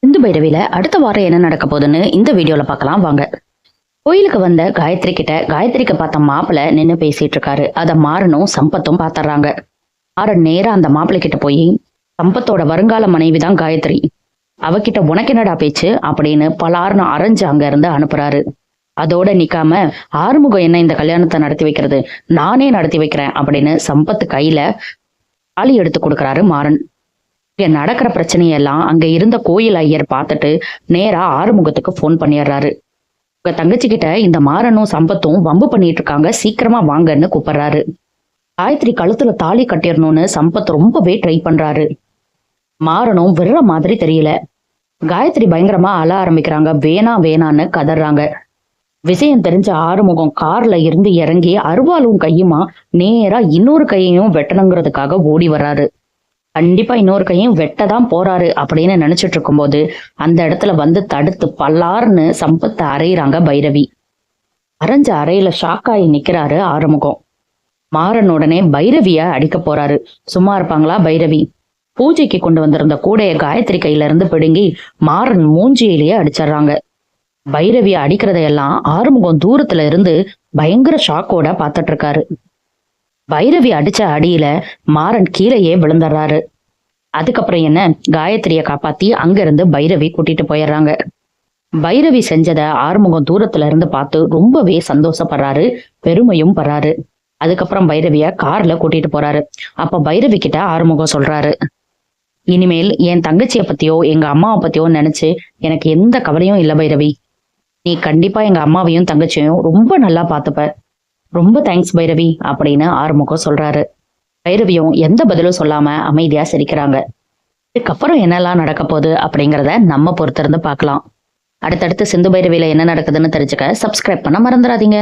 சிந்து பைரவியில அடுத்த வாரம் என்ன நடக்க போகுதுன்னு இந்த வீடியோல பார்க்கலாம் வாங்க. கோயிலுக்கு வந்த காயத்ரி கிட்ட காயத்ரிக்கு பார்த்த மாப்பிள்ளை நின்னு பேசிட்டு இருக்காரு. அத மாறனும் சம்பத்தும் பாத்துறாங்க. மாறன் நேரா அந்த மாப்பிள்ளை கிட்ட போய், சம்பத்தோட வருங்கால மனைவிதான் காயத்ரி, அவகிட்ட உனக்கு என்னடா பேச்சு அப்படின்னு பலார்னு அரைஞ்சு அங்க இருந்து அனுப்புறாரு. அதோட நிக்காம, ஆறுமுகம் என்ன இந்த கல்யாணத்தை நடத்தி வைக்கிறது, நானே நடத்தி வைக்கிறேன் அப்படின்னு சம்பத்து கையில தாலி எடுத்து கொடுக்கறாரு மாறன். இங்க நடக்கிற பிரச்சனையெல்லாம் அங்க இருந்த கோயில் ஐயர் பார்த்துட்டு நேரா ஆறுமுகத்துக்கு போன் பண்ணிடுறாரு. உங்க தங்கச்சி கிட்ட இந்த மாறனும் சம்பத்தும் வம்பு பண்ணிட்டு இருக்காங்க, சீக்கிரமா வாங்கன்னு கூப்பிடுறாரு. காயத்ரி கழுத்துல தாலி கட்டிடணும்னு சம்பத் ரொம்பவே ட்ரை பண்றாரு. மாறனும் விடுற மாதிரி தெரியல. காயத்ரி பயங்கரமா அழ ஆரம்பிக்கிறாங்க. வேணா வேணான்னு கதறாங்க. விஷயம் தெரிஞ்ச ஆறுமுகம் கார்ல இருந்து இறங்கி அருவாளும் கையுமா நேரா இன்னொரு கையையும் வெட்டணுங்கிறதுக்காக ஓடி வர்றாரு. கண்டிப்பா இன்னொரு கையும் வெட்டதான் போறாரு அப்படின்னு நினைச்சிட்டு இருக்கும்போது அந்த இடத்துல வந்து தடுத்து பல்லார்னு சம்பத்தை அறையிறாங்க பைரவி. அரைஞ்ச அறையில ஷாக்காயி நிக்கிறாரு ஆறுமுகம். மாறன் உடனே பைரவிய அடிக்க போறாரு. சும்மா இருப்பாங்களா பைரவி? பூஜைக்கு கொண்டு வந்திருந்த கூடைய காயத்ரி கையில இருந்து பிடுங்கி மாறன் மூஞ்சியிலேயே அடிச்சிடுறாங்க. பைரவிய அடிக்கிறதையெல்லாம் ஆறுமுகம் தூரத்துல இருந்து பயங்கர ஷாக்கோட பாத்துட்டு இருக்காரு. பைரவி அடிச்ச அடியில மாறன் கீழேயே விழுந்துடுறாரு. அதுக்கப்புறம் என்ன, காயத்ரிய காப்பாத்தி அங்க இருந்து பைரவி கூட்டிட்டு போயிடுறாங்க. பைரவி செஞ்சத ஆறுமுகம் தூரத்துல இருந்து பார்த்து ரொம்பவே சந்தோஷப்படுறாரு, பெருமையும் படுறாரு. அதுக்கப்புறம் பைரவிய கார்ல கூட்டிட்டு போறாரு. அப்ப பைரவி கிட்ட ஆறுமுகம் சொல்றாரு, இனிமேல் என் தங்கச்சிய பத்தியோ எங்க அம்மாவை பத்தியோ நினைச்சு எனக்கு எந்த கவலையும் இல்ல பைரவி. நீ கண்டிப்பா எங்க அம்மாவையும் தங்கச்சியையும் ரொம்ப நல்லா பாத்துப்ப. ரொம்ப தேங்க்ஸ் பைரவி அப்படின்னு ஆறுமுகம் சொல்றாரு. பைரவியும் எந்த பதிலும் சொல்லாம அமைதியா சிரிக்கிறாங்க. இதுக்கப்புறம் என்னெல்லாம் நடக்க போகுது அப்படிங்கிறத நம்ம பொறுத்திருந்து பார்க்கலாம். அடுத்தடுத்து சிந்து பைரவியில என்ன நடக்குதுன்னு தெரிஞ்சுக்க சப்ஸ்கிரைப் பண்ண மறந்துடாதீங்க.